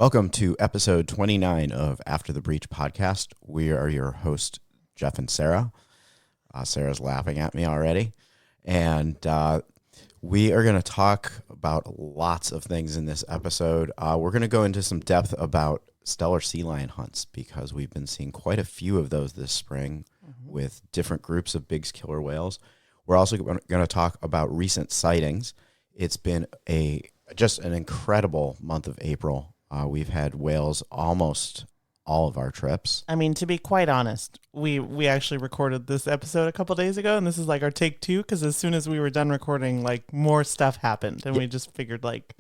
Welcome to episode 29 of After the Breach podcast. We are your host, Jeff and Sara. Sarah's laughing at me already. And we are going to talk about lots of things in this episode. We're going to go into some depth about Steller sea lion hunts because we've been seeing quite a few of those this spring with different groups of big killer whales. We're also going to talk about recent sightings. It's been just an incredible month of April. We've had whales almost all of our trips. I mean, to be quite honest, we actually recorded this episode a couple days ago, and this is like our take 2, because as soon as we were done recording, like, more stuff happened, and we just figured, like,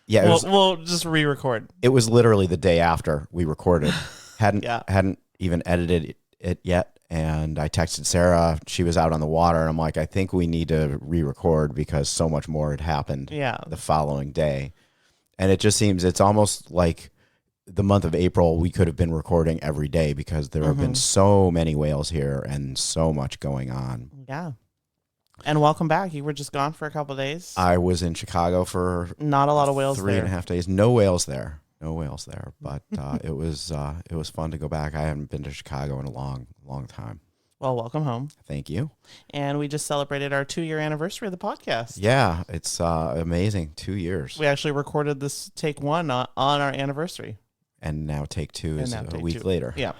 we'll just re-record. It was literally the day after we recorded. Hadn't even edited it yet, and I texted Sarah. She was out on the water, and I'm like, I think we need to re-record because so much more had happened the following day. And it just seems it's almost like the month of April, we could have been recording every day because there have been so many whales here and so much going on. Yeah. And welcome back. You were just gone for a couple of days. I was in Chicago for not a lot of whales 3.5 days. No whales there. But it was fun to go back. I haven't been to Chicago in a long time. Well, welcome home. Thank you. And we just celebrated our 2-year anniversary of the podcast. Yeah, it's amazing. 2 years. We actually recorded this take 1 on our anniversary. And now take 2 is a week later. Yeah.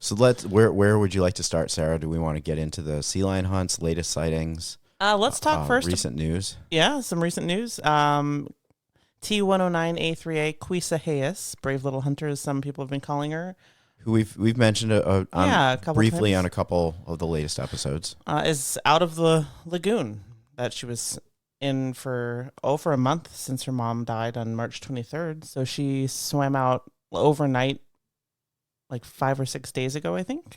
So where would you like to start, Sarah? Do we want to get into the sea lion hunts, latest sightings? Let's talk first. Recent news. Yeah, some recent news. T109A3A Quisa Hayes, brave little hunter, as some people have been calling her. Who we've mentioned briefly on a couple of the latest episodes. Is out of the lagoon that she was in for a month since her mom died on March 23rd. So she swam out overnight like 5 or 6 days ago, I think.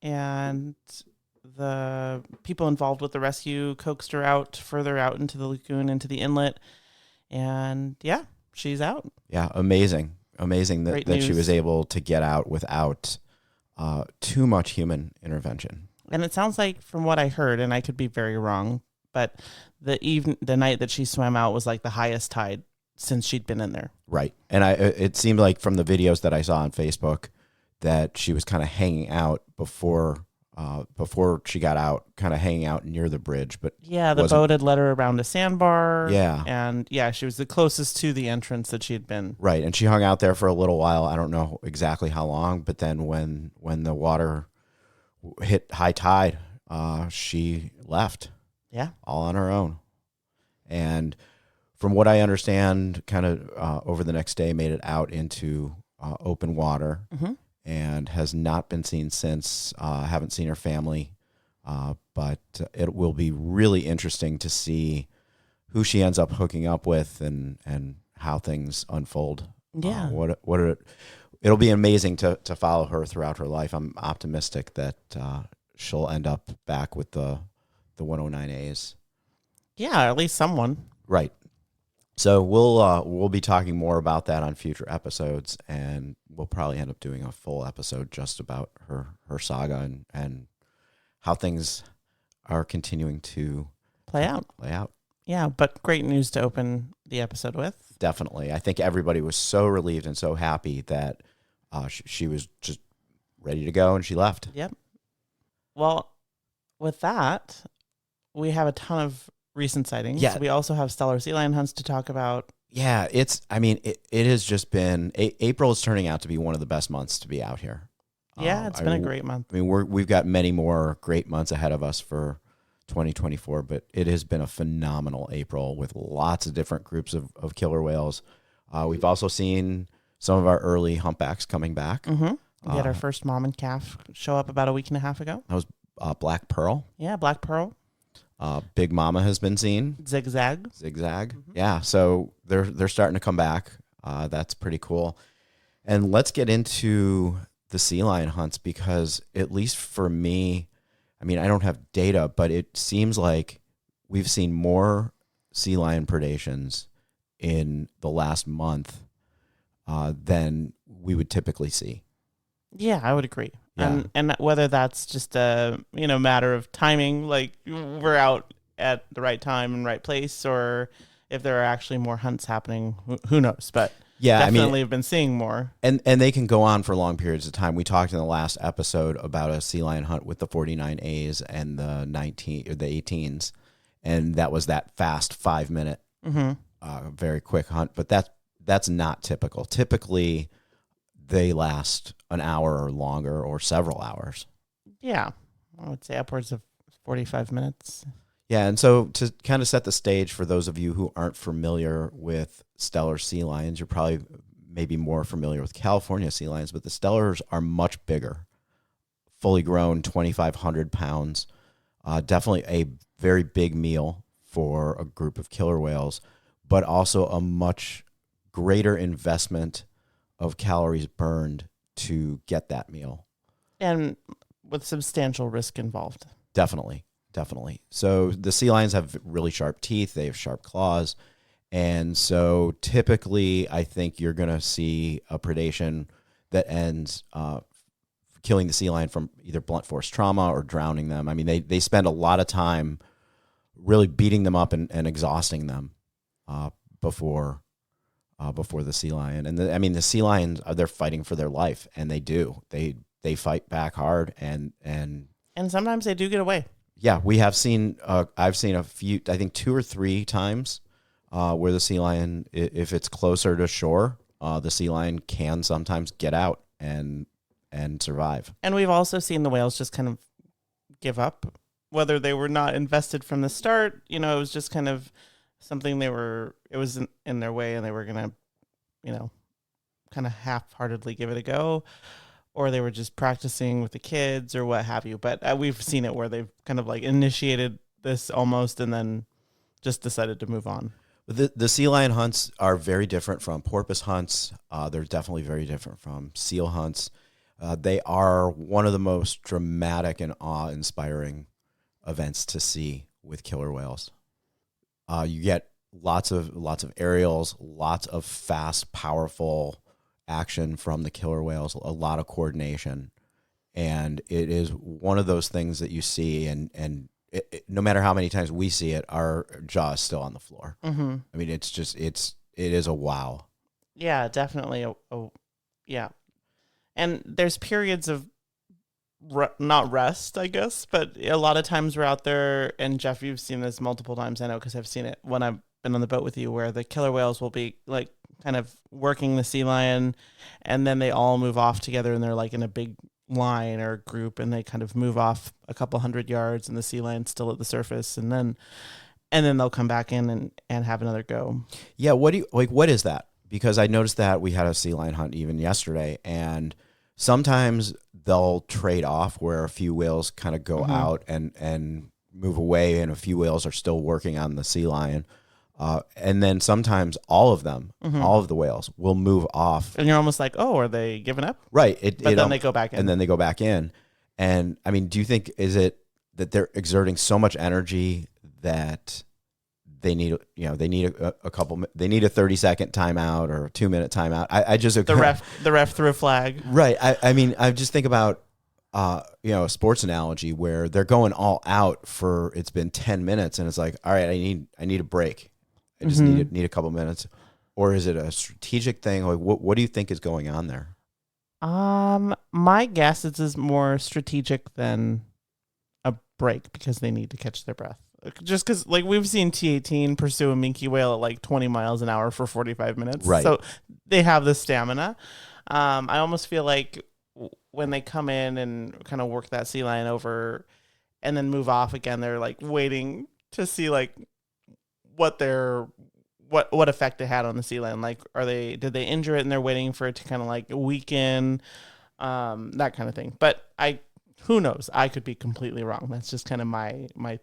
And the people involved with the rescue coaxed her further out into the lagoon, into the inlet. And yeah, she's out. Yeah, amazing that she was able to get out without too much human intervention. And it sounds like, from what I heard, and I could be very wrong, but the night that she swam out was like the highest tide since she'd been in there. Right. And it seemed like from the videos that I saw on Facebook that she was kind of hanging out before she got out, kind of hanging out near the bridge. But yeah, the boat had led her around a sandbar. Yeah. And yeah, she was the closest to the entrance that she had been. Right. And she hung out there for a little while. I don't know exactly how long, but then when the water hit high tide, she left. Yeah. All on her own. And from what I understand, kind of over the next day, made it out into open water. And has not been seen since. Haven't seen her family, but it will be really interesting to see who she ends up hooking up with and how things unfold. Yeah, it'll be amazing to follow her throughout her life. I'm optimistic that she'll end up back with the 109As. Yeah, at least someone. Right. So we'll be talking more about that on future episodes, and we'll probably end up doing a full episode just about her saga and how things are continuing to play out. Yeah, but great news to open the episode with. Definitely. I think everybody was so relieved and so happy that she was just ready to go and she left. Yep. Well, with that, we have a ton of recent sightings. Yeah. We also have Steller sea lion hunts to talk about. Yeah, it has just been, April is turning out to be one of the best months to be out here. Yeah, it's been a great month. I mean, we've got many more great months ahead of us for 2024, but it has been a phenomenal April with lots of different groups of killer whales. We've also seen some of our early humpbacks coming back. We had our first mom and calf show up about a week and a half ago. That was Black Pearl. Yeah, Black Pearl. Big Mama has been seen. Zigzag. Yeah, so they're starting to come back. That's pretty cool. And let's get into the sea lion hunts because, at least for me, I mean, I don't have data, but it seems like we've seen more sea lion predations in the last month than we would typically see. Yeah, I would agree. Yeah. And whether that's just a matter of timing, like we're out at the right time and right place, or if there are actually more hunts happening, who knows? But Yeah, definitely have been seeing more. And they can go on for long periods of time. We talked in the last episode about a sea lion hunt with the 49As and the 18s, and that was that fast 5-minute, very quick hunt. But that's not typical. Typically, they last an hour or longer, or several hours. Yeah, I would say upwards of 45 minutes. Yeah, and so to kind of set the stage for those of you who aren't familiar with Steller sea lions, you're probably maybe more familiar with California sea lions, but the Stellers are much bigger, fully grown, 2,500 pounds. Definitely a very big meal for a group of killer whales, but also a much greater investment of calories burned to get that meal. And with substantial risk involved. Definitely. So the sea lions have really sharp teeth. They have sharp claws. And so typically, I think you're going to see a predation that ends killing the sea lion from either blunt force trauma or drowning them. I mean, they spend a lot of time really beating them up and exhausting them before the sea lion. And the sea lions, they're fighting for their life, and they do. They fight back hard, and sometimes they do get away. Yeah, we have seen. I've seen a few. I think 2 or 3 times where the sea lion, if it's closer to shore, the sea lion can sometimes get out and survive. And we've also seen the whales just kind of give up, whether they were not invested from the start. It was just kind of something it was in their way, and they were gonna, kind of half-heartedly give it a go. Or they were just practicing with the kids or what have you. But we've seen it where they've kind of like initiated this almost and then just decided to move on. The sea lion hunts are very different from porpoise hunts. They're definitely very different from seal hunts. They are one of the most dramatic and awe-inspiring events to see with killer whales. You get lots of aerials, lots of fast, powerful action from the killer whales, a lot of coordination, and it is one of those things that you see, and no matter how many times we see it, our jaw is still on the floor. Mm-hmm. I mean, it is a wow. Yeah, definitely. Yeah, and there's periods of not rest, I guess, but a lot of times we're out there, and Jeff, you've seen this multiple times, I know, because I've seen it when I've been on the boat with you, where the killer whales will be like kind of working the sea lion, and then they all move off together, and they're like in a big line or group, and they kind of move off a couple 100 yards, and the sea lion's still at the surface, and then they'll come back in and have another go. Yeah, what is that? Because I noticed that we had a sea lion hunt even yesterday, and sometimes they'll trade off where a few whales kind of go out and move away, and a few whales are still working on the sea lion. And then sometimes all of them, all of the whales will move off. And you're almost like, oh, are they giving up? Right. But then they go back in. And then they go back in. And I mean, do you think, is it that they're exerting so much energy that they need a 30-second timeout or a 2-minute timeout? I just, the ref threw a flag. Right. I mean, I just think about, a sports analogy where they're going all out for, it's been 10 minutes and it's like, all right, I need a break. I just need a couple minutes. Or is it a strategic thing? Like, what do you think is going on there? My guess is more strategic than a break, because they need to catch their breath. Just because, like, we've seen T-18 pursue a minke whale at like 20 miles an hour for 45 minutes. Right. So they have the stamina. I almost feel like when they come in and kind of work that sea lion over and then move off again, they're like waiting to see like what effect it had on the sea lion. Like, did they injure it and they're waiting for it to kind of like weaken, that kind of thing. But who knows? I could be completely wrong. That's just kind of my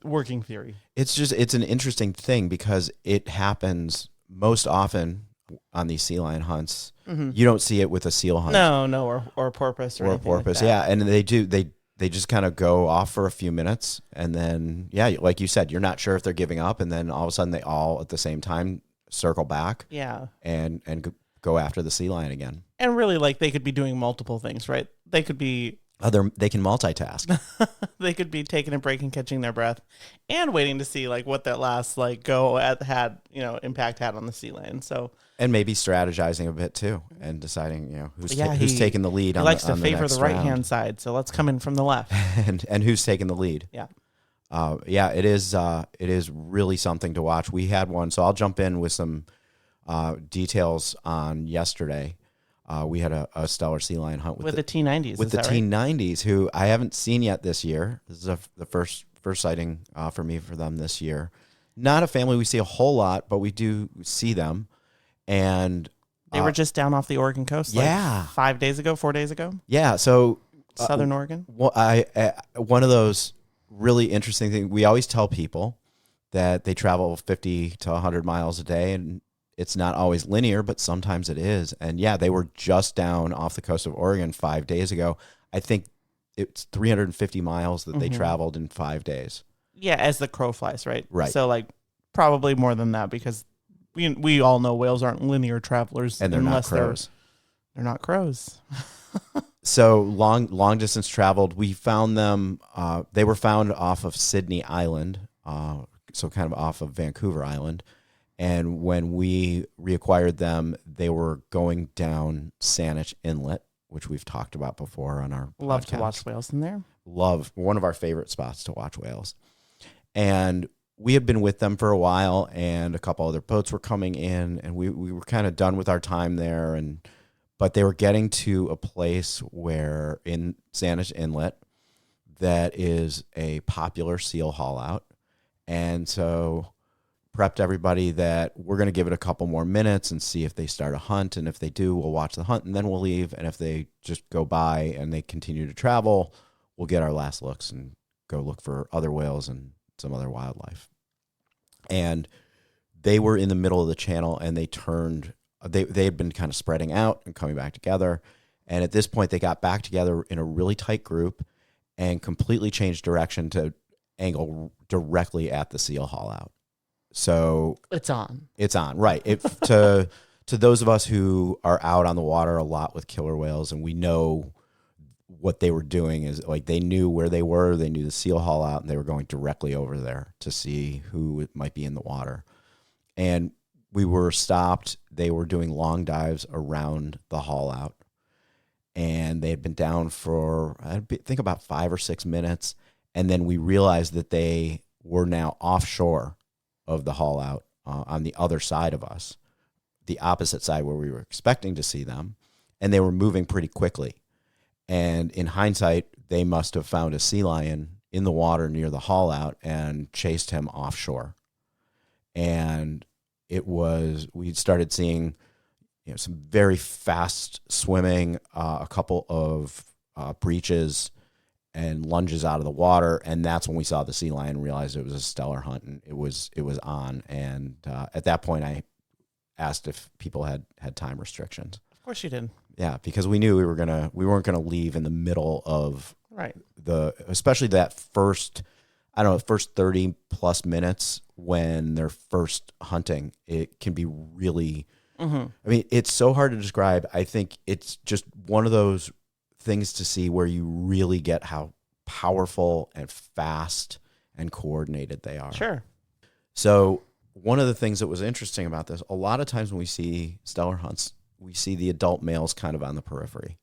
working theory. It's an interesting thing because it happens most often on these sea lion hunts. You don't see it with a seal hunt. No, or porpoise or a porpoise. Like, yeah, and they just kind of go off for a few minutes, and then like you said, you're not sure if they're giving up, and then all of a sudden they all at the same time circle back. Yeah, and go after the sea lion again. And really, like, they could be doing multiple things, right? They could be They can multitask. They could be taking a break and catching their breath and waiting to see like what that last like go at had, impact had on the sea lion. So And maybe strategizing a bit too, and deciding who's he taking the lead. He on likes the, to on favor next the right round. hand side, so let's come in from the left. and who's taking the lead. Yeah. It is really something to watch. We had one, so I'll jump in with some details on yesterday. We had a Steller sea lion hunt with the T90s. With the T90s, who I haven't seen yet this year. This is the first sighting for me for them this year. Not a family we see a whole lot, but we do see them. And they were just down off the Oregon coast. Yeah. Like 4 days ago. Yeah. So Southern Oregon. Well, one of those really interesting things, we always tell people that they travel 50 to 100 miles a day, and it's not always linear, but sometimes it is. And yeah, they were just down off the coast of Oregon 5 days ago. I think it's 350 miles that they traveled in 5 days. Yeah, as the crow flies, right? Right. So like probably more than that, because we all know whales aren't linear travelers, and they're not crows. They're not crows. So long distance traveled. We found them. They were found off of Sydney Island, so kind of off of Vancouver Island. And when we reacquired them, they were going down Saanich Inlet, which we've talked about before on our Love podcast. to watch whales in there. Love, one of our favorite spots to watch whales. And we had been with them for a while, and a couple other boats were coming in, and we were kind of done with our time there. But they were getting to a place where in Saanich Inlet that is a popular seal haul out. And so prepped everybody that we're going to give it a couple more minutes and see if they start a hunt. And if they do, we'll watch the hunt and then we'll leave. And if they just go by and they continue to travel, we'll get our last looks and go look for other whales and some other wildlife. And they were in the middle of the channel, and they turned. They had been kind of spreading out and coming back together. And at this point, they got back together in a really tight group and completely changed direction to angle directly at the seal haul out. So it's on. It's on, right? To those of us who are out on the water a lot with killer whales, and we know what they were doing, is like they knew where they were, they knew the seal haul out, and they were going directly over there to see who might be in the water. And we were stopped. They were doing long dives around the haul out, and they had been down for, I think, about 5 or 6 minutes. And then we realized that they were now offshore of the haul out on the other side of us, the opposite side where we were expecting to see them. And they were moving pretty quickly. And in hindsight, they must have found a sea lion in the water near the haul out and chased him offshore. And we started seeing, some very fast swimming, a couple of breaches and lunges out of the water, and that's when we saw the sea lion and realized it was a Steller hunt, and it was on. And at that point, I asked if people had time restrictions. Of course you did. Yeah, because we knew we weren't gonna leave in the middle of right especially that first 30 plus minutes when they're first hunting. It can be really, I mean, it's so hard to describe. I think it's just one of those things to see where you really get how powerful and fast and coordinated they are. Sure. So one of the things that was interesting about this, a lot of times when we see Steller hunts, we see the adult males kind of on the periphery.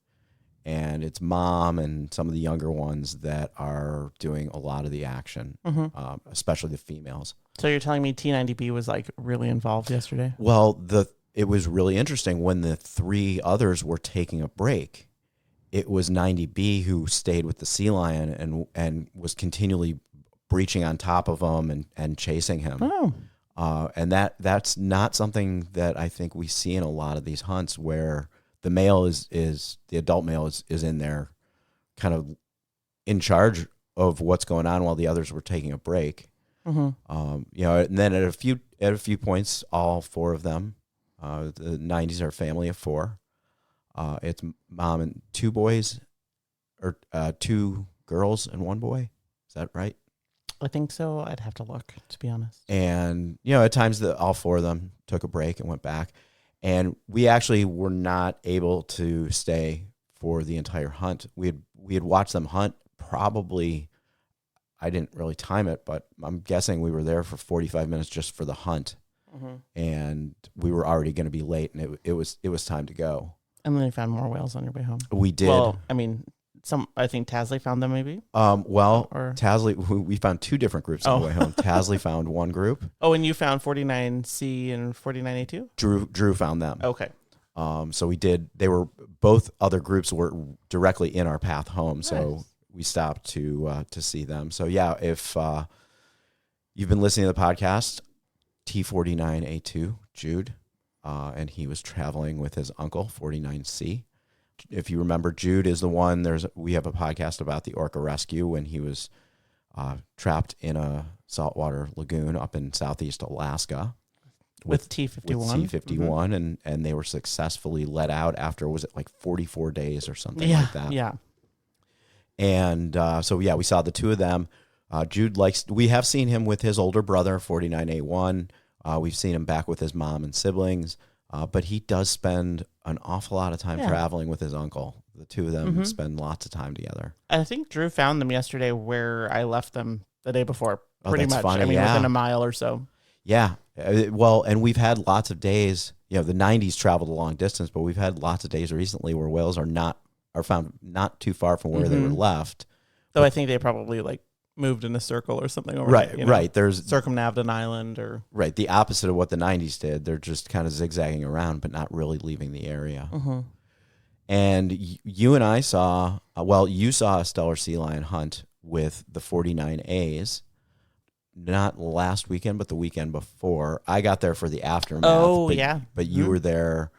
And it's mom and some of the younger ones that are doing a lot of the action, especially the females. So you're telling me T90B was like really involved yesterday? Well, it was really interesting when the 3 others were taking a break. It was 90B who stayed with the sea lion and was continually breaching on top of him and chasing him. Oh. And that's not something that I think we see in a lot of these hunts, where the male the adult male is in there kind of in charge of what's going on while the others were taking a break. And then at a few points, all 4 of them, the 90s are a family of 4. It's mom and 2 boys, or 2 girls and 1 boy. Is that right? I think so. I'd have to look, to be honest. And, at times all 4 of them took a break and went back. And we actually were not able to stay for the entire hunt. We had watched them hunt probably. I didn't really time it, but I'm guessing we were there for 45 minutes just for the hunt, and we were already going to be late, and it was time to go. And then you found more whales on your way home. We did. Well, I mean, I think Tasley found them maybe. Tasley, we found two different groups on the way home. Tasley found one group. Oh, and you found 49C and 49A2? Drew found them. Okay. So we did. They were both other groups were directly in our path home. So nice. We stopped to see them. So yeah, if you've been listening to the podcast, T49A2 Jude, and he was traveling with his uncle 49C. If you remember, Jude is the one. We have a podcast about the orca rescue when he was trapped in a saltwater lagoon up in southeast Alaska with T51. With T51, and they were successfully let out after, was it like 44 days or something like that? Yeah. And so yeah, we saw the two of them. Jude we have seen him with his older brother 49A1. We've seen him back with his mom and siblings. But he does spend an awful lot of time traveling with his uncle. The two of them spend lots of time together. I think Drew found them yesterday where I left them the day before. Pretty much. Funny. I mean, within a mile or so. Yeah. Well, and we've had lots of days. You know, the 90s traveled a long distance, but we've had lots of days recently where whales are found not too far from where they were left. Though I think they probably moved in a circle or something over right. There's circumnaved an island or the opposite of what the 90s did. They're just kind of zigzagging around, but not really leaving the area. And you and I saw, you saw a Steller sea lion hunt with the 49As, not last weekend, but the weekend before. I got there for the aftermath. Oh, But you were there.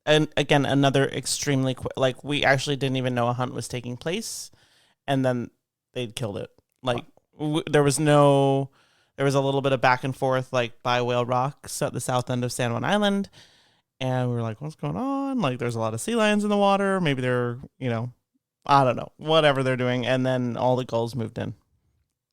And again, another extremely quick, we actually didn't even know a hunt was taking place, and then they'd killed it. There was a little bit of back and forth, by Whale Rocks at the south end of San Juan Island. And we were like, what's going on? There's a lot of sea lions in the water. Maybe they're, I don't know, whatever they're doing. And then all the gulls moved in.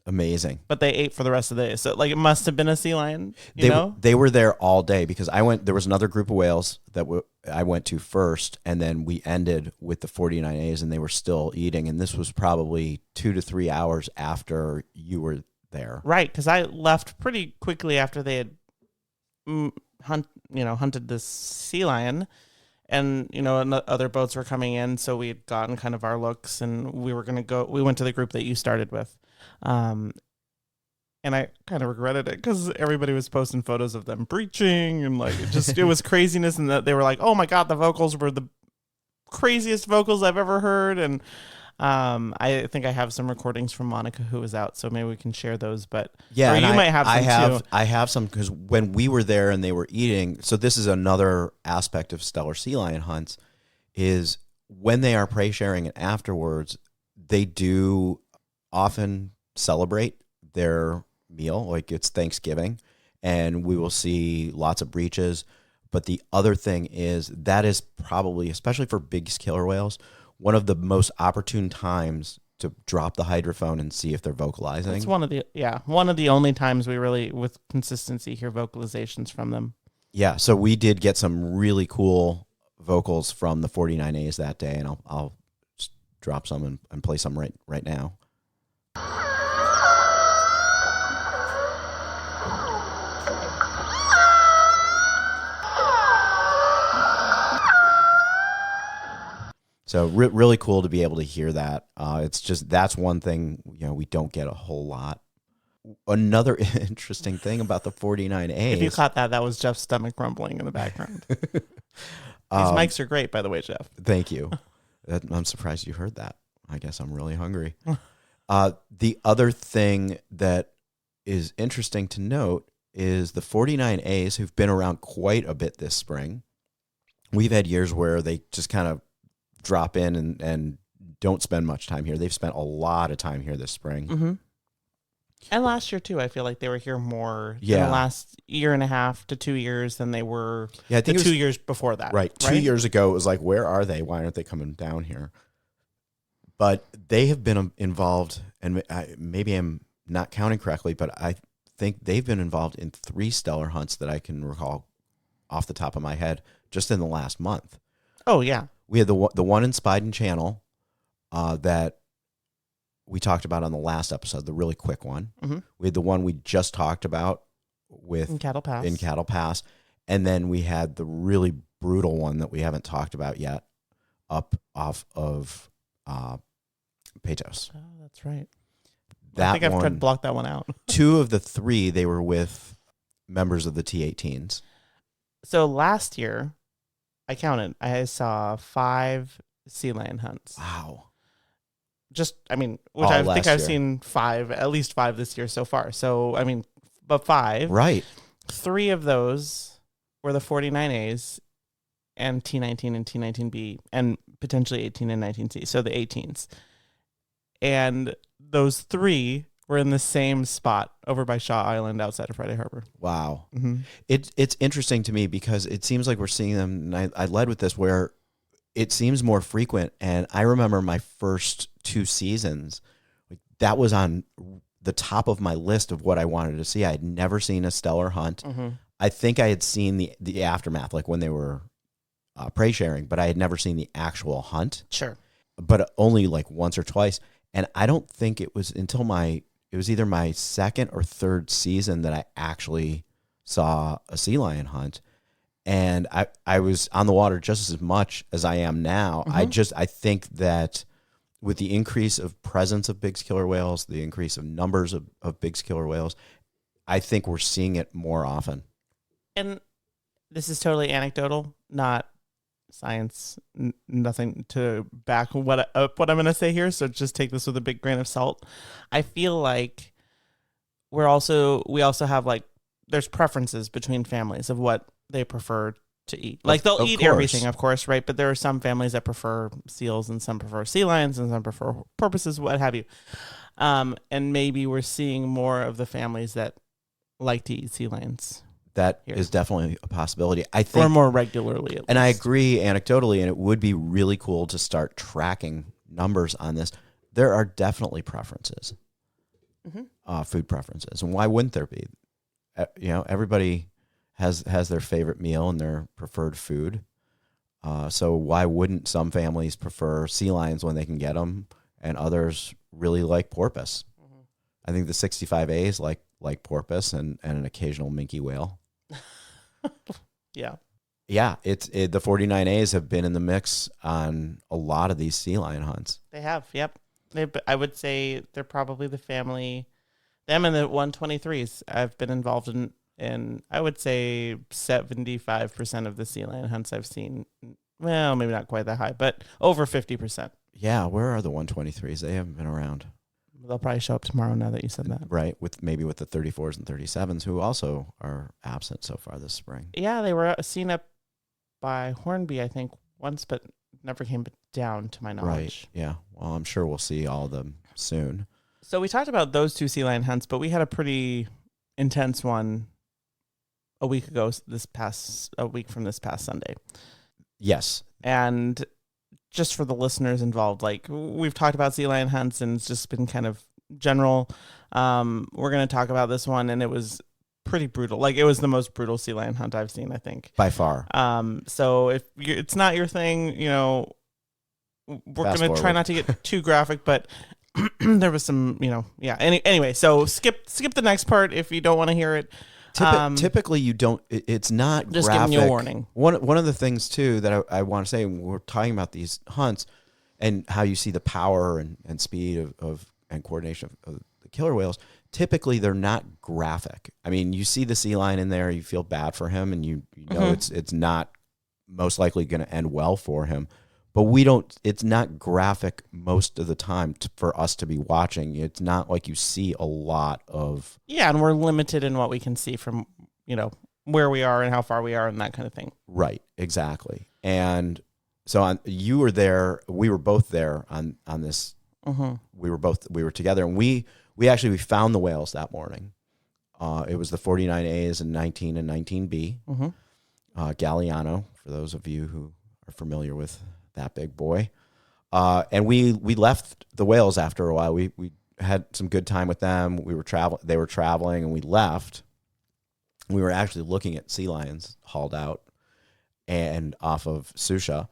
Amazing. But they ate for the rest of the day. So it must have been a sea lion, They were there all day because there was another group of whales that I went to first, and then we ended with the 49As, and they were still eating. And this was probably 2 to 3 hours after you were there. Right, because I left pretty quickly after they had hunted this sea lion, and other boats were coming in, so we had gotten kind of our looks, and we were going to go. We went to the group that you started with. And I kind of regretted it because everybody was posting photos of them breaching and it was craziness. And that they were like, oh my God, the vocals were the craziest vocals I've ever heard. And I think I have some recordings from Monica who was out, so maybe we can share those. But yeah, or you might have some too. I have some because when we were there and they were eating. So this is another aspect of Steller sea lion hunts is when they are prey sharing and afterwards, they do often celebrate their meal, like it's Thanksgiving, and we will see lots of breaches. But the other thing is that is probably, especially for big killer whales, one of the most opportune times to drop the hydrophone and see if they're vocalizing. It's one of the only times we really, with consistency, hear vocalizations from them. Yeah, so we did get some really cool vocals from the 49As that day, and I'll just drop some and play some right now. So really cool to be able to hear that. It's just, that's one thing, we don't get a whole lot. Another interesting thing about the 49As. If you caught that was Jeff's stomach rumbling in the background. These mics are great, by the way, Jeff. Thank you. I'm surprised you heard that. I guess I'm really hungry. The other thing that is interesting to note is the 49As who've been around quite a bit this spring. We've had years where they just kind of drop in and don't spend much time here. They've spent a lot of time here this spring. Mm-hmm. And last year, too, I feel like they were here more in the last year and a half to 2 years than they were I think 2 years before that. Right. 2 years ago, it was like, where are they? Why aren't they coming down here? But they have been involved, and maybe I'm not counting correctly, but I think they've been involved in 3 Steller hunts that I can recall off the top of my head just in the last month. Oh, yeah. We had the one in Spiden Channel that we talked about on the last episode, the really quick one. Mm-hmm. We had the one we just talked about In Cattle Pass. And then we had the really brutal one that we haven't talked about yet up off of Pecos. Oh, that's right. That I think I've one, tried to block that one out. 2 of the 3, they were with members of the T-18s. So last year, I counted. I saw 5 sea lion hunts. Wow. Which All I think last I've year. seen 5, at least 5 this year so far. So, but 5. Right. 3 of those were the 49As and T19 and T19B and potentially 18 and 19C. So the 18s. And those 3 were in the same spot over by Shaw Island outside of Friday Harbor. Wow. Mm-hmm. It's interesting to me because it seems like we're seeing them, and I led with this, where it seems more frequent. And I remember my first 2 seasons, like that was on the top of my list of what I wanted to see. I had never seen a Steller hunt. Mm-hmm. I think I had seen the aftermath, like when they were prey sharing, but I had never seen the actual hunt. Sure. But only like once or twice. And I don't think it was until it was either my 2nd or 3rd season that I actually saw a sea lion hunt. And I was on the water just as much as I am now. Mm-hmm. I think that with the increase of presence of big killer whales, the increase of numbers of big killer whales, I think we're seeing it more often. And this is totally anecdotal, not science, nothing to back what I'm going to say here. So just take this with a big grain of salt. I feel like we also have like, there's preferences between families of what they prefer to eat. Like they'll eat everything, of course, right? But there are some families that prefer seals and some prefer sea lions and some prefer porpoises, what have you. And maybe we're seeing more of the families that like to eat sea lions. That is definitely a possibility. I think, or more regularly, at and least. I agree anecdotally, and it would be really cool to start tracking numbers on this. There are definitely preferences, food preferences, and why wouldn't there be? Everybody has their favorite meal and their preferred food. So why wouldn't some families prefer sea lions when they can get them, and others really like porpoise? Mm-hmm. I think the 65As like porpoise and an occasional minke whale. Yeah. Yeah, the 49As have been in the mix on a lot of these sea lion hunts. They have, yep. I would say they're probably the family, them and the 123s. I've been involved in I would say 75% of the sea lion hunts I've seen. Well, maybe not quite that high, but over 50%. Yeah, where are the 123s? They haven't been around. They'll probably show up tomorrow now that you said that. Right, with the 34s and 37s, who also are absent so far this spring. Yeah, they were seen up by Hornby, I think, once, but never came down to my knowledge. Right, yeah. Well, I'm sure we'll see all of them soon. So we talked about those 2 sea lion hunts, but we had a pretty intense one a week ago, a week from this past Sunday. Yes. And just for the listeners involved, like we've talked about sea lion hunts and it's just been kind of general. We're going to talk about this one, and it was pretty brutal. Like it was the most brutal sea lion hunt I've seen, I think. By far. So if it's not your thing, we're going to try not to get too graphic, but there was some, yeah. Anyway, so skip the next part if you don't want to hear it. Typically, you don't. It's not just graphic. Giving you a warning. One of the things too that I want to say when we're talking about these hunts and how you see the power and speed of and coordination of the killer whales. Typically, they're not graphic. I mean, you see the sea lion in there, you feel bad for him, and you know it's not most likely going to end well for him. But we don't. It's not graphic most of the time for us to be watching. It's not like you see a lot of. Yeah, and we're limited in what we can see from where we are and how far we are and that kind of thing. Right. Exactly. And so you were there. We were both there on this. Mm-hmm. We were together, and we found the whales that morning. It was the 49As and 19 and 19B. Mm-hmm. Galliano, for those of you who are familiar with that big boy. And we left the whales after a while. We had some good time with them. They were traveling, and we left. We were actually looking at sea lions hauled out and off of Susha.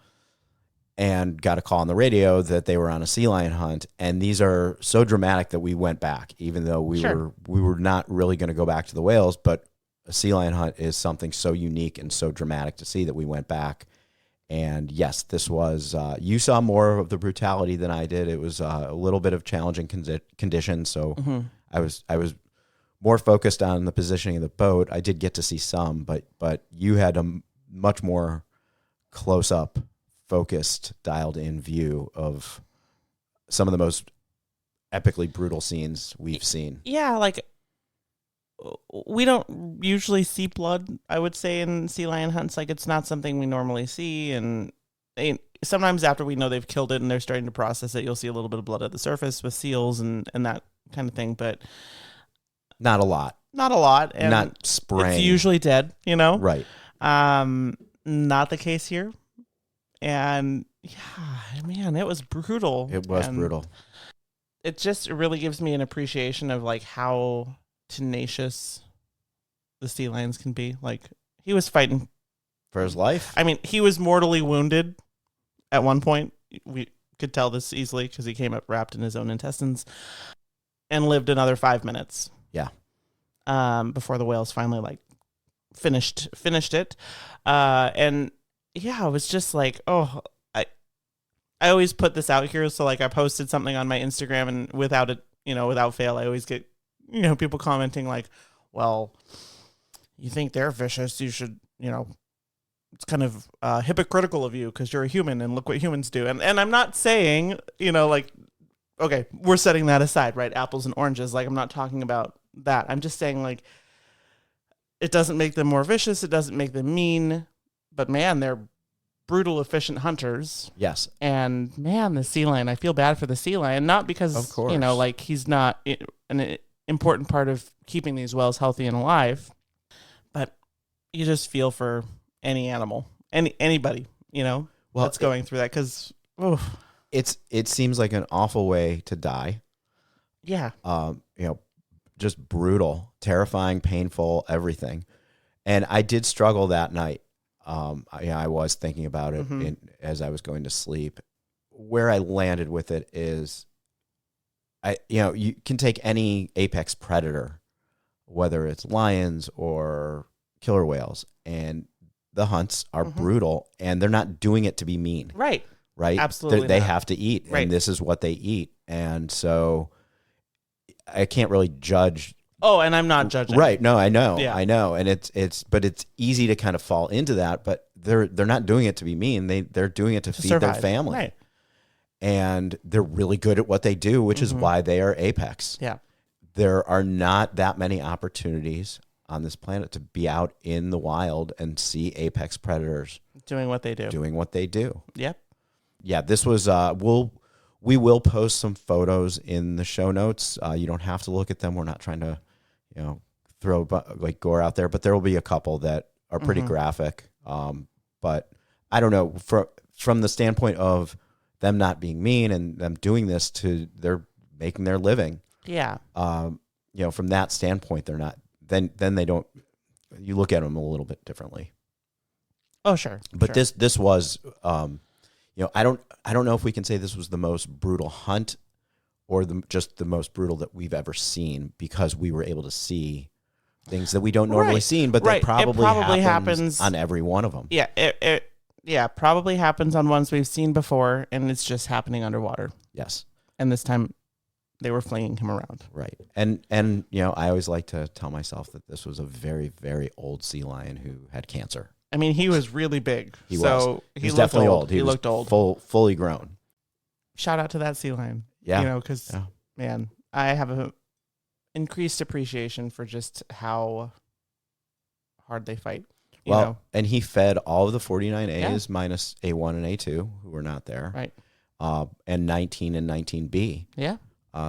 and got a call on the radio that they were on a sea lion hunt. And these are so dramatic that we went back, even though we were not really going to go back to the whales. But a sea lion hunt is something so unique and so dramatic to see that we went back. And yes, this was, you saw more of the brutality than I did. It was a little bit of challenging conditions. So I was more focused on the positioning of the boat. I did get to see some, but you had a much more close up, focused, dialed in view of some of the most epically brutal scenes we've seen. Yeah, like we don't usually see blood, I would say, in sea lion hunts. Like, it's not something we normally see, and sometimes after we know they've killed it and they're starting to process it, you'll see a little bit of blood at the surface with seals and that kind of thing, but not a lot. And not spraying. It's usually dead, Right. Not the case here. And yeah, man, it was brutal. It was brutal. It just really gives me an appreciation of like how tenacious the sea lions can be. Like, he was fighting for his life. I mean, he was mortally wounded at one point. We could tell this easily because he came up wrapped in his own intestines and lived another 5 minutes. Yeah. Before the whales finally like finished it. And yeah, it was just like, I always put this out here. So like, I posted something on my Instagram, and without it, without fail, I always get, people commenting like, well, you think they're vicious, you should, it's kind of hypocritical of you because you're a human and look what humans do. And I'm not saying, like, okay, we're setting that aside, right? Apples and oranges. Like, I'm not talking about that. I'm just saying, like, it doesn't make them more vicious. It doesn't make them mean. But man, they're brutal, efficient hunters. Yes. And man, the sea lion, I feel bad for the sea lion, not because, of course, like, he's not an important part of keeping these whales healthy and alive, but you just feel for any animal, anybody, that's going through that, because it seems like an awful way to die. Yeah. Just brutal, terrifying, painful, everything. And I did struggle that night. I was thinking about it as I was going to sleep. Where I landed with it is, you can take any apex predator, whether it's lions or killer whales, and the hunts are brutal, and they're not doing it to be mean. Right. Absolutely. They have to eat, and this is what they eat. And so I can't really judge. Oh, and I'm not judging. Right. No, I know. Yeah. I know. And but it's easy to kind of fall into that, but they're not doing it to be mean. They're doing it to feed survive. their family. Right. And they're really good at what they do, which is why they are apex. Yeah. There are not that many opportunities on this planet to be out in the wild and see apex predators doing what they do. Yep. Yeah, this was we will post some photos in the show notes. You don't have to look at them. We're not trying to, throw like gore out there, but there will be a couple that are pretty graphic. But I don't know, from the standpoint of them not being mean and them doing this they're making their living. Yeah. From that standpoint, they're not. Then they don't. You look at them a little bit differently. Oh, sure. But this was, I don't know if we can say this was the most brutal hunt or just the most brutal that we've ever seen, because we were able to see things that we don't normally see, but they probably happens on every one of them. Yeah, it probably happens on ones we've seen before, and it's just happening underwater. Yes. And this time they were flinging him around. Right. And I always like to tell myself that this was a very, very old sea lion who had cancer. I mean, he was really big. He was definitely old. He looked old. Fully grown. Shout out to that sea lion. Yeah. Because, man, I have an increased appreciation for just how hard they fight. And he fed all of the 49As minus A1 and A2, who were not there. Right. And 19 and 19B. Yeah.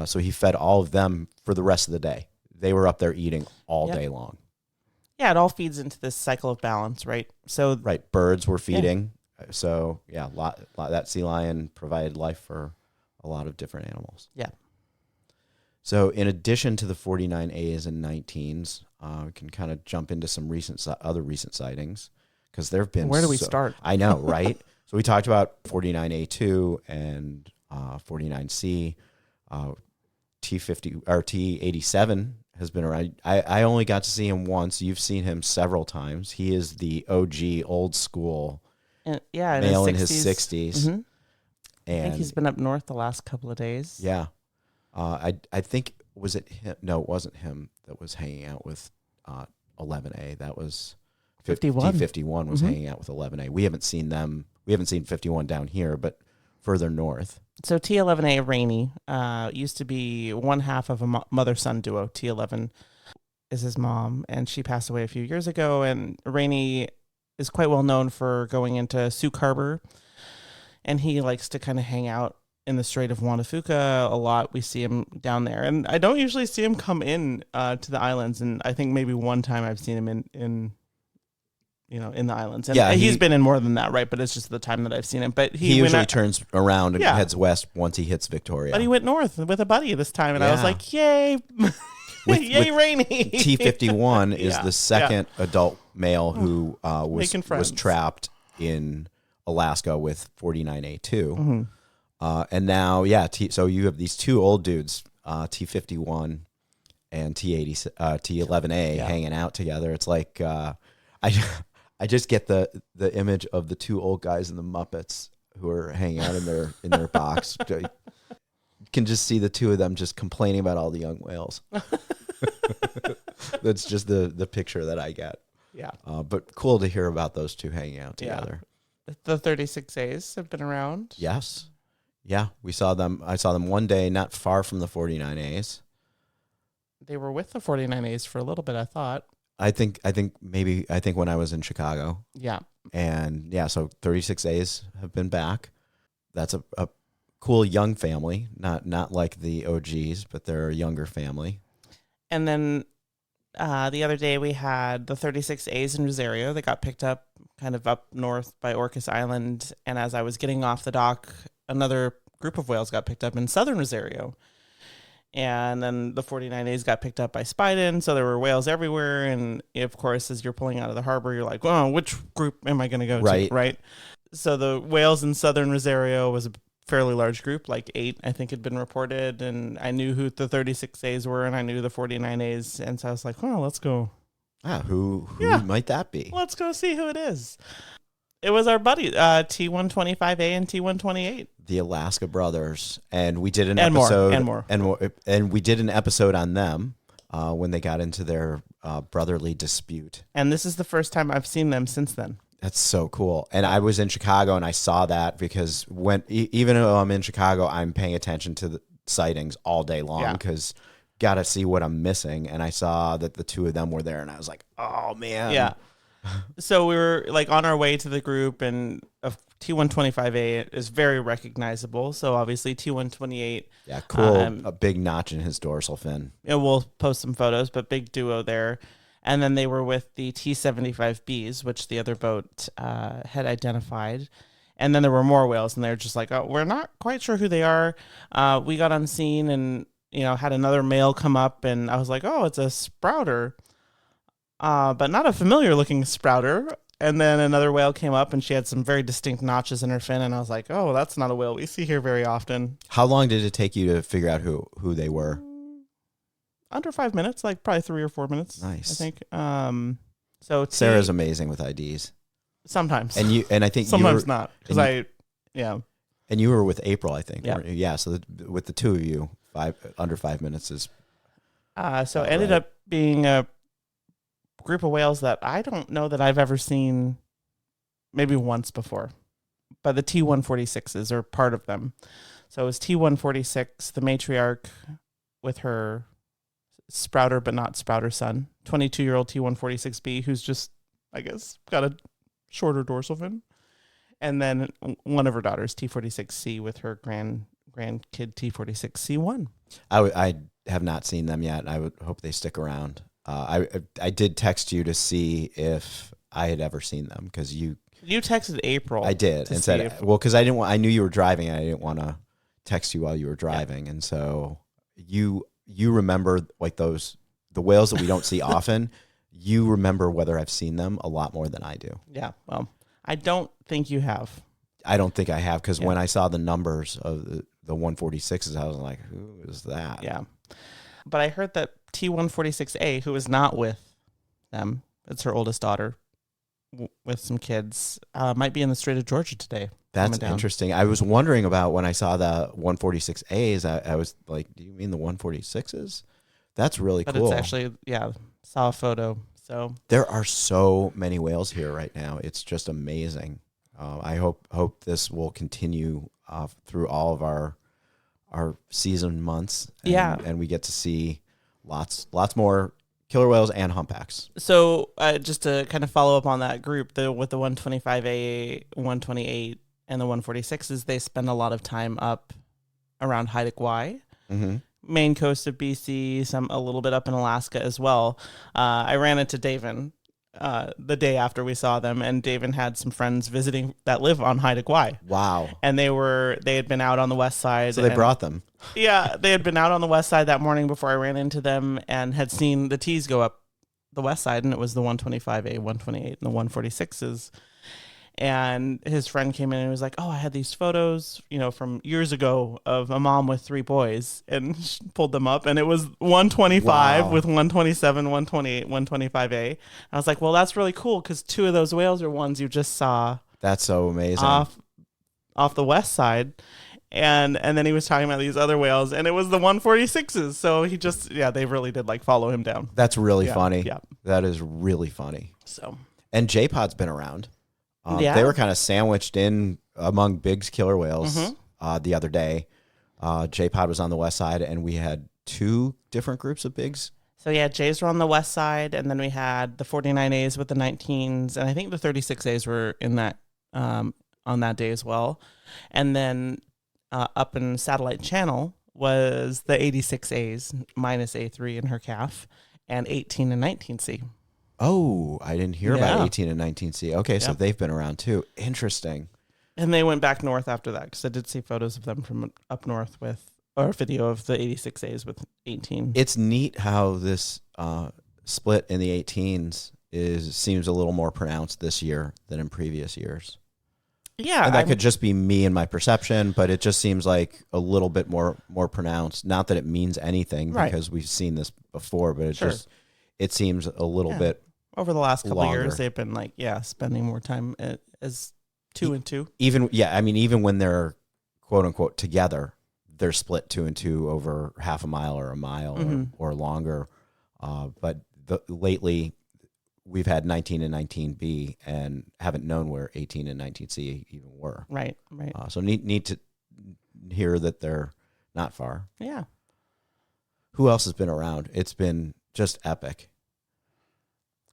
So he fed all of them for the rest of the day. They were up there eating all day long. Yeah, it all feeds into this cycle of balance, right? So birds were feeding. Yeah. So that sea lion provided life for a lot of different animals. Yeah. So in addition to the 49As and 19s, we can kind of jump into some other recent sightings, because there have been. Where do we start? I know, right? So we talked about 49A2 and 49C. T50 or T87 has been around. I only got to see him once. You've seen him several times. He is the OG old school male in his 60s. Mm-hmm. And I think he's been up north the last couple of days. Yeah. I think, was it him? No, it wasn't him that was hanging out with 11A. That was 51. T51 was hanging out with 11A. We haven't seen them. We haven't seen 51 down here, but further north. So T11A Rainey used to be one half of a mother-son duo. T11 is his mom, and she passed away a few years ago. And Rainey is quite well known for going into Souk Harbor, and he likes to kind of hang out in the Strait of Juan de Fuca a lot. We see him down there, and I don't usually see him come in to the islands. And I think maybe one time I've seen him in the islands. And he's been in more than that, right? But it's just the time that I've seen him. But he usually turns around and heads west once he hits Victoria. But he went north with a buddy this time, and I was like, yay. Yay, Rainey. T51 is the second adult male who was trapped in Alaska with 49A2. Mm-hmm. And now, so you have these two old dudes, T51 and T11A hanging out together. It's like, I just get the image of the two old guys in the Muppets who are hanging out in their box. You can just see the two of them just complaining about all the young whales. That's just the picture that I get. Yeah. But cool to hear about those two hanging out together. Yeah. The 36As have been around. Yes. Yeah, we saw them. I saw them one day not far from the 49As. They were with the 49As for a little bit, I thought. I think when I was in Chicago. Yeah. And so 36As have been back. That's a cool young family, not like the OGs, but they're a younger family. And then the other day we had the 36As in Rosario. They got picked up kind of up north by Orcas Island. And as I was getting off the dock, another group of whales got picked up in southern Rosario. And then the 49As got picked up by Spiden, so there were whales everywhere. And, of course, as you're pulling out of the harbor, you're like, well, which group am I going to go to, right? So the whales in southern Rosario was a fairly large group, like 8, I think, had been reported. And I knew who the 36As were, and I knew the 49As. And so I was like, well, let's go. Who might that be? Let's go see who it is. It was our buddy, T125A and T128. The Alaska brothers. And we did an episode. And we did an episode on them when they got into their brotherly dispute. And this is the first time I've seen them since then. That's so cool. And I was in Chicago and I saw that because even though I'm in Chicago, I'm paying attention to the sightings all day long because got to see what I'm missing. And I saw that the two of them were there and I was like, oh, man. Yeah. So we were like on our way to the group, and T125A is very recognizable. So obviously T128. Yeah, cool. A big notch in his dorsal fin. We'll post some photos, but big duo there. And then they were with the T75Bs, which the other boat had identified. And then there were more whales, and they're just like, oh, we're not quite sure who they are. We got on scene and had another male come up, and I was like, oh, it's a sprouter. But not a familiar-looking sprouter. And then another whale came up, and she had some very distinct notches in her fin, and I was like, oh, that's not a whale we see here very often. How long did it take you to figure out who they were? Under 5 minutes, like probably 3 or 4 minutes. Nice. I think. So Sarah's amazing with IDs. Sometimes. And I think sometimes not. Because And you were with April, I think. Yeah. Yeah. So with the two of you, under 5 minutes is. So it ended up being a group of whales that I don't know that I've ever seen maybe once before. But the T146s are part of them. So it was T146, the matriarch with her sprouter but not sprouter son, 22-year-old T146B, who's just, I guess, got a shorter dorsal fin. And then one of her daughters, T46C, with her grandkid T46C1. I have not seen them yet. I would hope they stick around. I did text you to see if I had ever seen them because you texted April. I did and said because I knew you were driving and I didn't want to text you while you were driving, and so you remember like the whales that we don't see often. You remember whether I've seen them a lot more than I do. Yeah, well, I don't think you have. I don't think I have, because when I saw the numbers of the 146s, I was like, who is that? Yeah. But I heard that T146A, who is not with them, it's her oldest daughter with some kids, might be in the Strait of Georgia today. That's interesting. I was wondering about when I saw the 146As, I was like, do you mean the 146s? That's really cool. But it's actually, saw a photo. So there are so many whales here right now. It's just amazing. I hope this will continue through all of our season months. And we get to see lots more killer whales and humpbacks. So just to kind of follow up on that group, with the 125A, 128, and the 146s, they spend a lot of time up around Haida Gwaii, main coast of BC, a little bit up in Alaska as well. I ran into Davin the day after we saw them, and Davin had some friends visiting that live on Haida Gwaii. Wow. And they had been out on the west side. So they brought them. Yeah, they had been out on the west side that morning before I ran into them, and had seen the T's go up the west side, and it was the 125A, 128, and the 146s. And his friend came in and was like, oh, I had these photos, from years ago of a mom with 3 boys, and she pulled them up, and it was 125 with 127, 128, 125A. I was like, well, that's really cool, because 2 of those whales are ones you just saw. That's so amazing. Off the west side. And then he was talking about these other whales, and it was the 146s. So he just, they really did follow him down. That's really funny. Yeah. That is really funny. So, and J-Pod's been around. They were kind of sandwiched in among Big's killer whales the other day. J-Pod was on the west side, and we had 2 different groups of Bigs. So, Jays were on the west side, and then we had the 49As with the 19s, and I think the 36As were in that on that day as well. And then up in Satellite Channel was the 86As minus A3 in her calf, and 18 and 19C. Oh, I didn't hear about 18 and 19C. Okay, so they've been around too. Interesting. And they went back north after that, because I did see photos of them from up north or a video of the 86As with 18. It's neat how this split in the 18s seems a little more pronounced this year than in previous years. Yeah. And that could just be me and my perception, but it just seems like a little bit more pronounced. Not that it means anything, because we've seen this before, but it seems a little bit over the last couple longer. of years. They've been spending more time as 2 and 2. Even when they're quote unquote together, they're split 2 and 2 over half a mile or a mile or longer. But lately we've had 19 and 19B and haven't known where 18 and 19C even were. Right. So need to hear that they're not far. Yeah. Who else has been around? It's been just epic.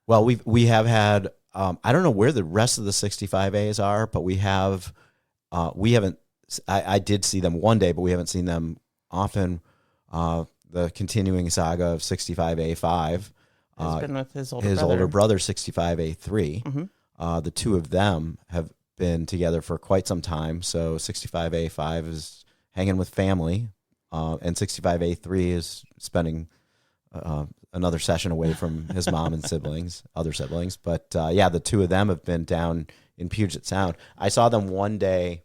Well, we have had I don't know where the rest of the 65As are, but we haven't. I did see them one day, but we haven't seen them often. The continuing saga of 65A5 has been with his older brother 65A3. The 2 of them have been together for quite some time. So 65A5 is hanging with family, and 65A3 is spending another session away from his mom and other siblings. But the 2 of them have been down in Puget Sound. I saw them one day.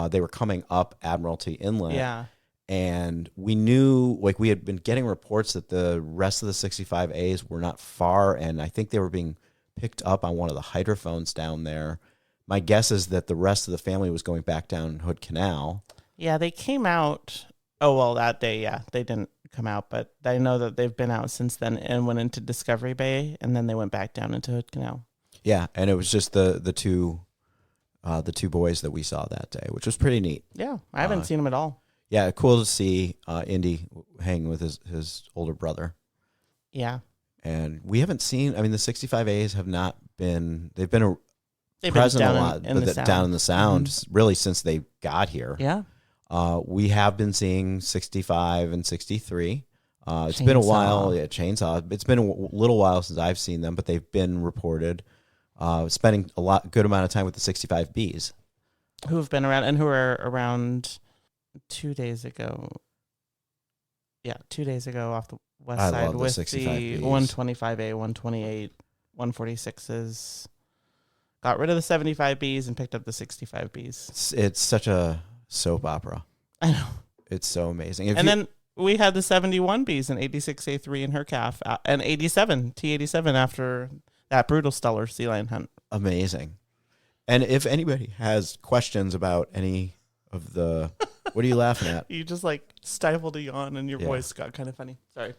They were coming up Admiralty Inlet. Yeah. And we knew, we had been getting reports that the rest of the 65As were not far, and I think they were being picked up on one of the hydrophones down there. My guess is that the rest of the family was going back down Hood Canal. Yeah, they came out. Oh, well, that day, they didn't come out, but I know that they've been out since then and went into Discovery Bay, and then they went back down into Hood Canal. Yeah, and it was just the 2 boys that we saw that day, which was pretty neat. Yeah, I haven't seen them at all. Yeah, cool to see Indy hanging with his older brother. Yeah. And we haven't seen, the 65As have not been, they've been present a lot down in the Sound really since they got here. Yeah. We have been seeing 65 and 63. It's been a while. Yeah, Chainsaw. It's been a little while since I've seen them, but they've been reported spending good amount of time with the 65Bs. Who have been around and who are around 2 days ago. Yeah, 2 days ago off the west side with the 125A, 128, 146s. got rid of the 75 Bs and picked up the 65 Bs. It's such a soap opera. I know. It's so amazing. Then we had the 71 Bs and 86A3 in her calf, and 87 T87 after that brutal Steller sea lion hunt. Amazing. And if anybody has questions about any of the, what are you laughing at? You just like stifled a yawn and your voice got kind of funny. Sorry.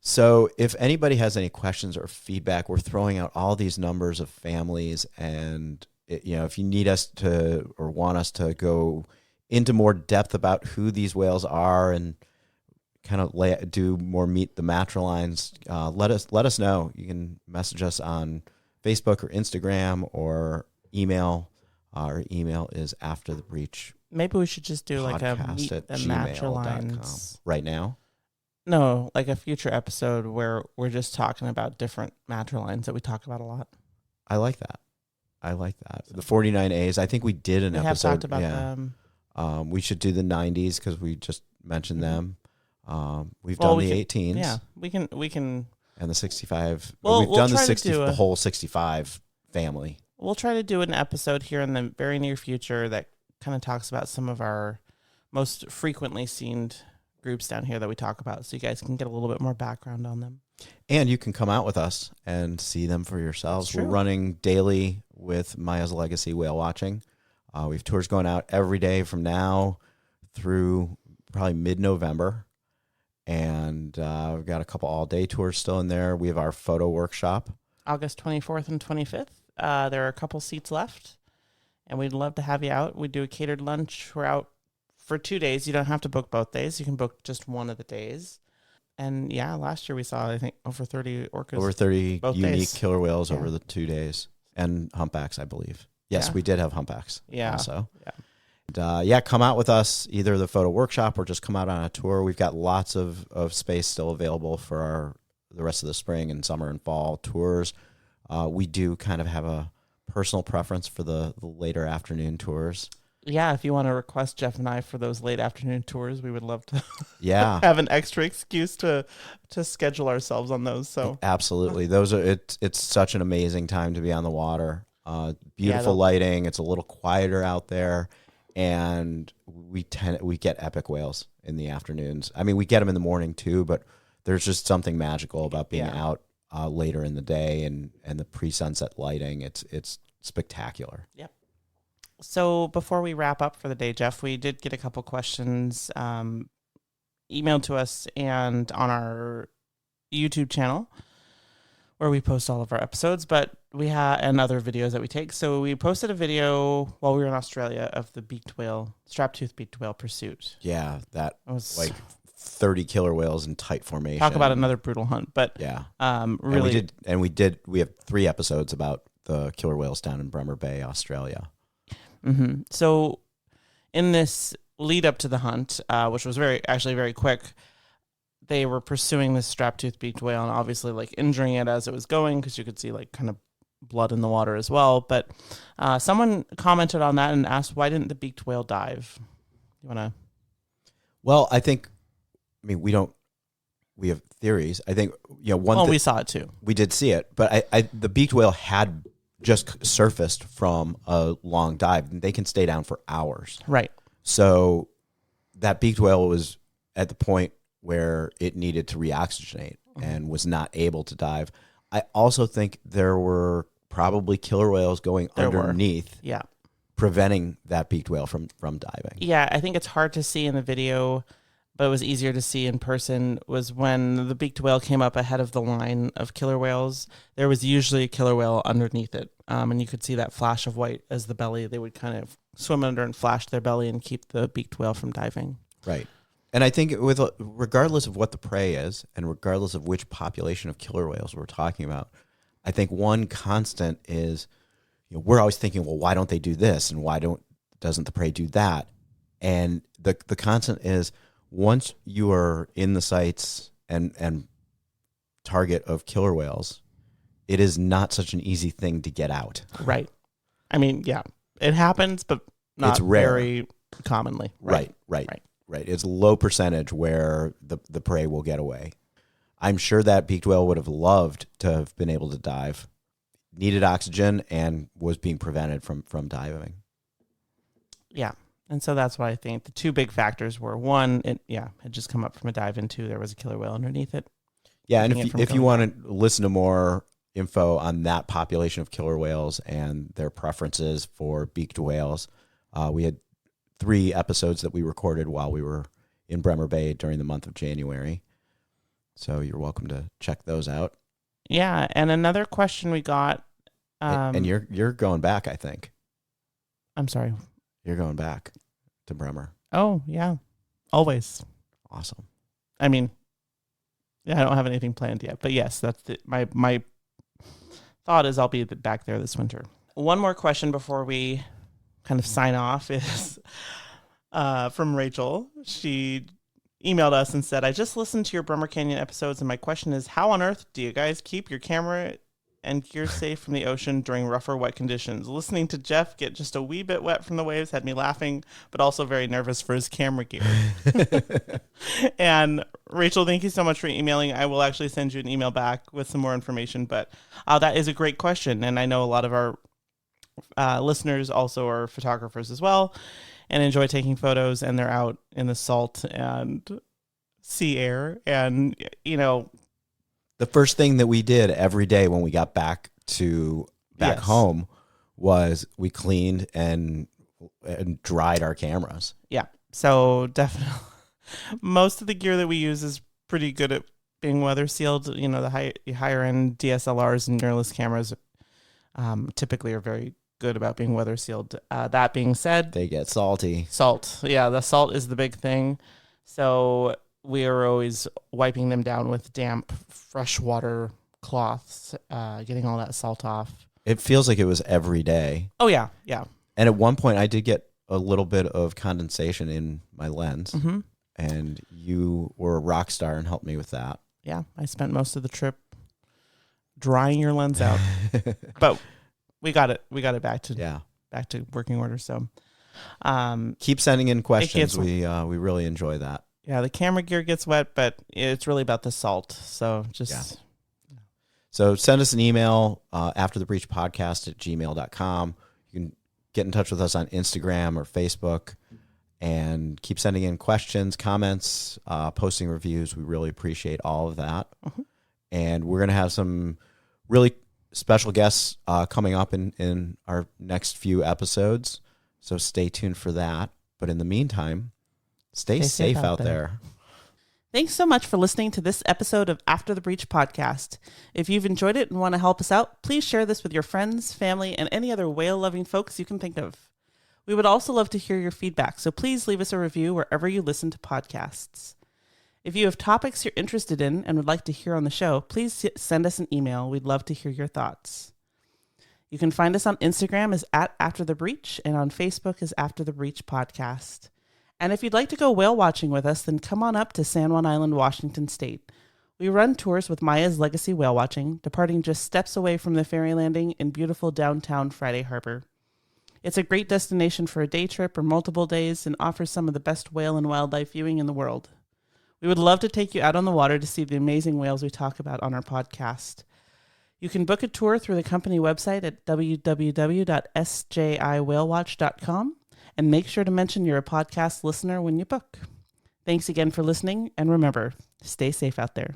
So if anybody has any questions or feedback, we're throwing out all these numbers of families, and if you need us to or want us to go into more depth about who these whales are and kind of do more meet the matrilines, let us know. You can message us on Facebook or Instagram or email. Our email is afterthebreach. Maybe we should just do like a meet the matrilines right now. No, like a future episode where we're just talking about different matrilines that we talk about a lot. I like that. The 49As. I think we did an episode. We have talked about them. We should do the 90s because we just mentioned them. We've done the 18s. Yeah, we can. And the 65. Well, we've done the whole 65 family. We'll try to do an episode here in the very near future that kind of talks about some of our most frequently seen groups down here that we talk about, so you guys can get a little bit more background on them. And you can come out with us and see them for yourselves. We're running daily with Maya's Legacy Whale Watching. We have tours going out every day from now through probably mid-November. And we've got a couple all-day tours still in there. We have our photo workshop. August 24th and 25th. There are a couple seats left, and we'd love to have you out. We do a catered lunch. We're out for 2 days. You don't have to book both days. You can book just one of the days. And yeah, last year we saw, I think, over 30 orcas. Over 30 unique killer whales over the 2 days. And humpbacks, I believe. Yes, we did have humpbacks. Yeah. Also. Yeah. And, come out with us, either the photo workshop or just come out on a tour. We've got lots of space still available for the rest of the spring and summer and fall tours. We do kind of have a personal preference for the later afternoon tours. Yeah, if you want to request Jeff and I for those late afternoon tours, we would love to have an extra excuse to schedule ourselves on those. So absolutely. Those are it's such an amazing time to be on the water. Beautiful lighting. It's a little quieter out there, and we get epic whales in the afternoons. I mean, we get them in the morning too, but there's just something magical about being out later in the day and the pre-sunset lighting. It's spectacular. Yep. So before we wrap up for the day, Jeff, we did get a couple questions emailed to us and on our YouTube channel where we post all of our episodes, but we have and other videos that we take. So we posted a video while we were in Australia of the strap-tooth beaked whale pursuit. Yeah, that was like 30 killer whales in tight formation. Talk about another brutal hunt, but really, we have 3 episodes about the killer whales down in Bremer Bay, Australia. Mm-hmm. So in this lead up to the hunt, which was very quick, they were pursuing this strap-tooth beaked whale and obviously like injuring it as it was going because you could see like kind of blood in the water as well. But someone commented on that and asked, why didn't the beaked whale dive? You want to? Well, we have theories. I think, we saw it too. We did see it, but the beaked whale had just surfaced from a long dive, and they can stay down for hours. Right. So that beaked whale was at the point where it needed to reoxygenate and was not able to dive. I also think there were probably killer whales going underneath, preventing that beaked whale from diving. Yeah, I think it's hard to see in the video, but it was easier to see in person, was when the beaked whale came up ahead of the line of killer whales, there was usually a killer whale underneath it. And you could see that flash of white as the belly. They would kind of swim under and flash their belly and keep the beaked whale from diving. Right. And I think regardless of what the prey is and regardless of which population of killer whales we're talking about, I think one constant is, we're always thinking, well, why don't they do this? And why doesn't the prey do that? And the constant is, once you are in the sights and target of killer whales, it is not such an easy thing to get out. Right. I mean, yeah, it happens, but not very commonly. Right. It's a low percentage where the prey will get away. I'm sure that beaked whale would have loved to have been able to dive. needed oxygen and was being prevented from diving. Yeah. And so that's why I think the two big factors were, one, it had just come up from a dive, and two, there was a killer whale underneath it. Yeah, and if you want to listen to more info on that population of killer whales and their preferences for beaked whales, we had 3 episodes that we recorded while we were in Bremer Bay during the month of January. So you're welcome to check those out. Yeah, and another question we got. And you're going back, I think. I'm sorry. You're going back to Bremer. Oh, yeah. Always. Awesome. I mean, yeah, I don't have anything planned yet. But yes, that's my thought is I'll be back there this winter. One more question before we kind of sign off is from Rachel. She emailed us and said, I just listened to your Bremer Canyon episodes, and my question is, how on earth do you guys keep your camera and gear safe from the ocean during rough or wet conditions? Listening to Jeff get just a wee bit wet from the waves had me laughing, but also very nervous for his camera gear. And Rachel, thank you so much for emailing. I will actually send you an email back with some more information, but that is a great question. And I know a lot of our listeners also are photographers as well and enjoy taking photos, and they're out in the salt and sea air. And, you know, the first thing that we did every day when we got back home was we cleaned and dried our cameras. Yeah. So definitely most of the gear that we use is pretty good at being weather sealed. You know, the higher end DSLRs and mirrorless cameras typically are very good about being weather sealed. That being said, they get salty. Salt. Yeah, the salt is the big thing. So we are always wiping them down with damp, freshwater cloths, getting all that salt off. It feels like it was every day. Oh, yeah, yeah. And at one point, I did get a little bit of condensation in my lens, mm-hmm. and you were a rock star and helped me with that. Yeah, I spent most of the trip drying your lens out, but we got it. We got it back to working order. So keep sending in questions. We really enjoy that. Yeah, the camera gear gets wet, but it's really about the salt. So just... So send us an email, afterthebreachpodcast@gmail.com. You can get in touch with us on Instagram or Facebook, and keep sending in questions, comments, posting reviews. We really appreciate all of that. Mm-hmm. And we're going to have some really special guests coming up in our next few episodes. So stay tuned for that. But in the meantime, stay safe out there. Thanks so much for listening to this episode of After the Breach podcast. If you've enjoyed it and want to help us out, please share this with your friends, family, and any other whale-loving folks you can think of. We would also love to hear your feedback, so please leave us a review wherever you listen to podcasts. If you have topics you're interested in and would like to hear on the show, please send us an email. We'd love to hear your thoughts. You can find us on Instagram as @AfterTheBreach and on Facebook as After the Breach Podcast. And if you'd like to go whale watching with us, then come on up to San Juan Island, Washington State. We run tours with Maya's Legacy Whale Watching, departing just steps away from the ferry landing in beautiful downtown Friday Harbor. It's a great destination for a day trip or multiple days and offers some of the best whale and wildlife viewing in the world. We would love to take you out on the water to see the amazing whales we talk about on our podcast. You can book a tour through the company website at www.sjiwhalewatch.com. And make sure to mention you're a podcast listener when you book. Thanks again for listening, and remember, stay safe out there.